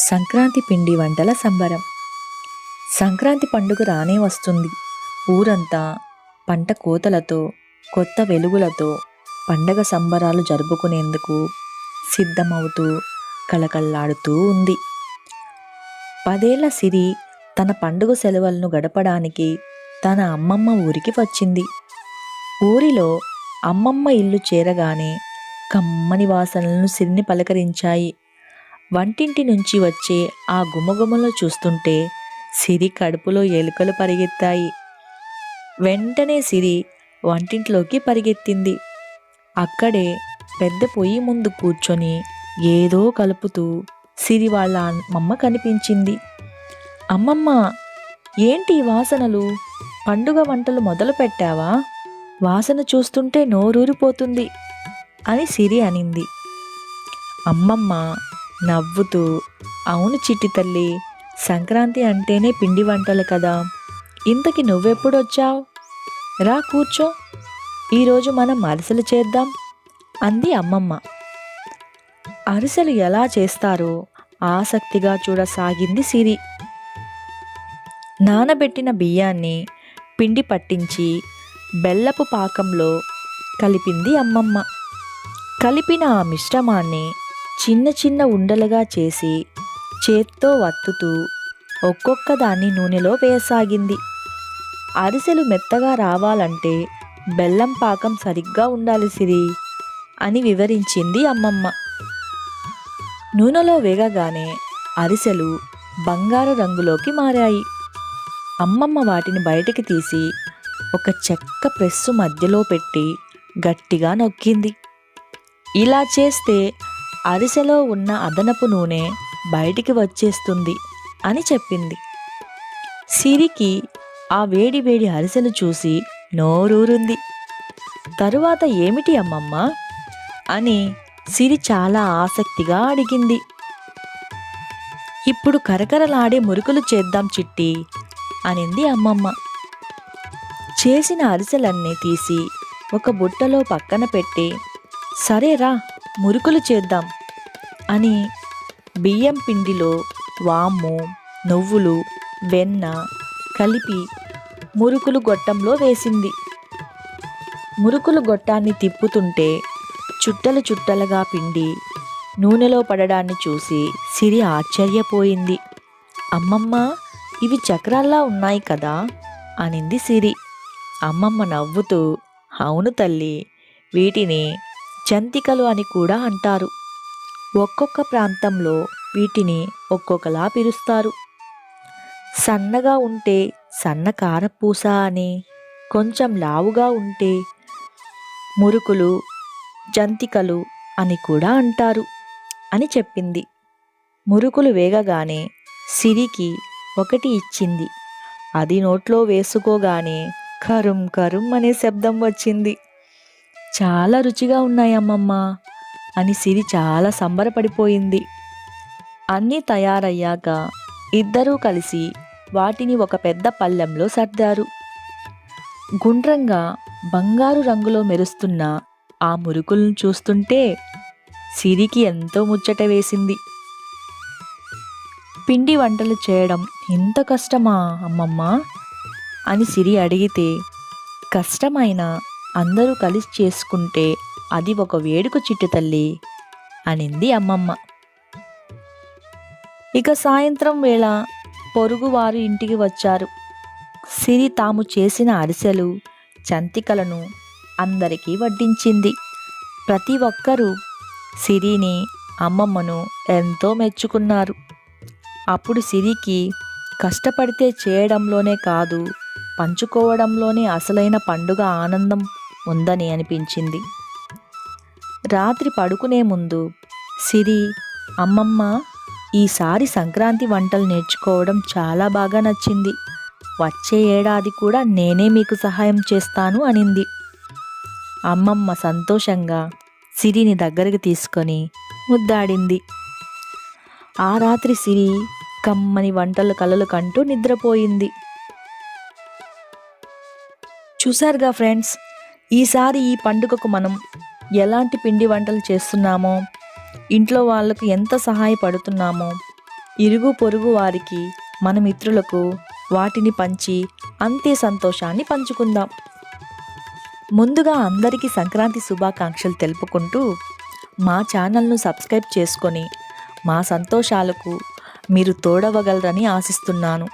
సంక్రాంతి పిండి వంటల సంబరం. సంక్రాంతి పండుగ రానే వస్తుంది. ఊరంతా పంట కోతలతో, కొత్త వెలుగులతో పండగ సంబరాలు జరుపుకునేందుకు సిద్ధమవుతూ కళకళలాడుతూ ఉంది. 10 ఏళ్ల సిరి తన పండుగ సెలవులను గడపడానికి తన అమ్మమ్మ ఊరికి వచ్చింది. ఊరిలో అమ్మమ్మ ఇల్లు చేరగానే కమ్మని వాసనలను సిరిని పలకరించాయి. వంటింటి నుంచి వచ్చే ఆ గుమగుమలు చూస్తుంటే సిరి కడుపులో ఎలుకలు పరిగెత్తాయి. వెంటనే సిరి వంటింట్లోకి పరిగెత్తింది. అక్కడే పెద్ద పొయ్యి ముందు కూర్చొని ఏదో కలుపుతూ సిరి వాళ్ళ అమ్మమ్మ కనిపించింది. అమ్మమ్మ, ఏంటి ఈ వాసనలు? పండుగ వంటలు మొదలు పెట్టావా? వాసన చూస్తుంటే నోరూరిపోతుంది అని సిరి అనింది. అమ్మమ్మ నవ్వుతూ, అవును చిట్టి తల్లి, సంక్రాంతి అంటేనే పిండి వంటలు కదా. ఇంతకి నువ్వెప్పుడొచ్చావు? రా కూర్చో, ఈరోజు మనం అరిసెలు చేద్దాం అంది అమ్మమ్మ. అరిసెలు ఎలా చేస్తారో ఆసక్తిగా చూడసాగింది సిరి. నానబెట్టిన బియ్యాన్ని పిండి పట్టించి బెల్లపు పాకంలో కలిపింది అమ్మమ్మ. కలిపిన ఆ మిశ్రమాన్ని చిన్న చిన్న ఉండలుగా చేసి చేత్తో వత్తుతూ ఒక్కొక్క దాన్ని నూనెలో వేయసాగింది. అరిసెలు మెత్తగా రావాలంటే బెల్లం పాకం సరిగ్గా ఉండాలి సిరి అని వివరించింది అమ్మమ్మ. నూనెలో వేగగానే అరిసెలు బంగారు రంగులోకి మారాయి. అమ్మమ్మ వాటిని బయటికి తీసి ఒక చెక్క ప్రెస్సు మధ్యలో పెట్టి గట్టిగా నొక్కింది. ఇలా చేస్తే అరిసెలో ఉన్న అదనపు నూనె బయటికి వచ్చేస్తుంది అని చెప్పింది. సిరికి ఆ వేడి వేడి అరిసెలు చూసి నోరూరుంది. తరువాత ఏమిటి అమ్మమ్మ అని సిరి చాలా ఆసక్తిగా అడిగింది. ఇప్పుడు కరకరలాడే మురుకులు చేద్దాం చిట్టి అనింది అమ్మమ్మ. చేసిన అరిసెలన్నీ తీసి ఒక బుట్టలో పక్కన పెట్టి, సరేరా మురుకులు చేద్దాం అని బియ్యం పిండిలో వాము, నువ్వులు, వెన్న కలిపి మురుకులు గొట్టంలో వేసింది. మురుకులు గొట్టాన్ని తిప్పుతుంటే చుట్టలు చుట్టలుగా పిండి నూనెలో పడడాన్ని చూసి సిరి ఆశ్చర్యపోయింది. అమ్మమ్మ, ఇవి చక్రాల్లా ఉన్నాయి కదా అనింది సిరి. అమ్మమ్మ నవ్వుతూ, అవును తల్లి, వీటిని జంతికలు అని కూడా అంటారు. ఒక్కొక్క ప్రాంతంలో వీటిని ఒక్కొక్కలా పిలుస్తారు. సన్నగా ఉంటే సన్న కారపూస అని, కొంచెం లావుగా ఉంటే మురుకులు, జంతికలు అని కూడా అంటారు అని చెప్పింది. మురుకులు వేగగానే సిరికి ఒకటి ఇచ్చింది. అది నోట్లో వేసుకోగానే కరుం కరుం అనే శబ్దం వచ్చింది. చాలా రుచిగా ఉన్నాయి అమ్మమ్మ అని సిరి చాలా సంబరపడిపోయింది. అన్నీ తయారయ్యాక ఇద్దరూ కలిసి వాటిని ఒక పెద్ద పళ్ళెంలో సర్దారు. గుండ్రంగా బంగారు రంగులో మెరుస్తున్న ఆ మురుకులను చూస్తుంటే సిరికి ఎంతో ముచ్చట వేసింది. పిండి వంటలు చేయడం ఇంత కష్టమా అమ్మమ్మ అని సిరి అడిగితే, కష్టమైనా అందరూ కలిసి చేసుకుంటే అది ఒక వేడుక చిట్టి తల్లి అనింది అమ్మమ్మ. ఇక సాయంత్రం వేళ పొరుగువారు ఇంటికి వచ్చారు. సిరి తాము చేసిన అరిసెలు, జంతికలను అందరికీ వడ్డించింది. ప్రతి ఒక్కరూ సిరిని, అమ్మమ్మను ఎంతో మెచ్చుకున్నారు. అప్పుడు సిరికి కష్టపడితే చేయడంలోనే కాదు, పంచుకోవడంలోనే అసలైన పండుగ ఆనందం ఉందని అనిపించింది. రాత్రి పడుకునే ముందు సిరి, అమ్మమ్మ, ఈసారి సంక్రాంతి వంటలు నేర్చుకోవడం చాలా బాగా నచ్చింది. వచ్చే ఏడాది కూడా నేనే మీకు సహాయం చేస్తాను అనింది. అమ్మమ్మ సంతోషంగా సిరిని దగ్గరికి తీసుకొని ముద్దాడింది. ఆ రాత్రి సిరి కమ్మని వంటలు కలలు కంటూ నిద్రపోయింది. చూశారుగా ఫ్రెండ్స్, ఈసారి ఈ పండుగకు మనం ఎలాంటి పిండి వంటలు చేస్తున్నామో, ఇంట్లో వాళ్ళకు ఎంత సహాయపడుతున్నామో ఇరుగు పొరుగు వారికి, మన మిత్రులకు వాటిని పంచి అంతే సంతోషాన్ని పంచుకుందాం. ముందుగా అందరికీ సంక్రాంతి శుభాకాంక్షలు తెలుపుకుంటూ మా ఛానల్ను సబ్స్క్రైబ్ చేసుకొని మా సంతోషాలకు మీరు తోడవగలరని ఆశిస్తున్నాను.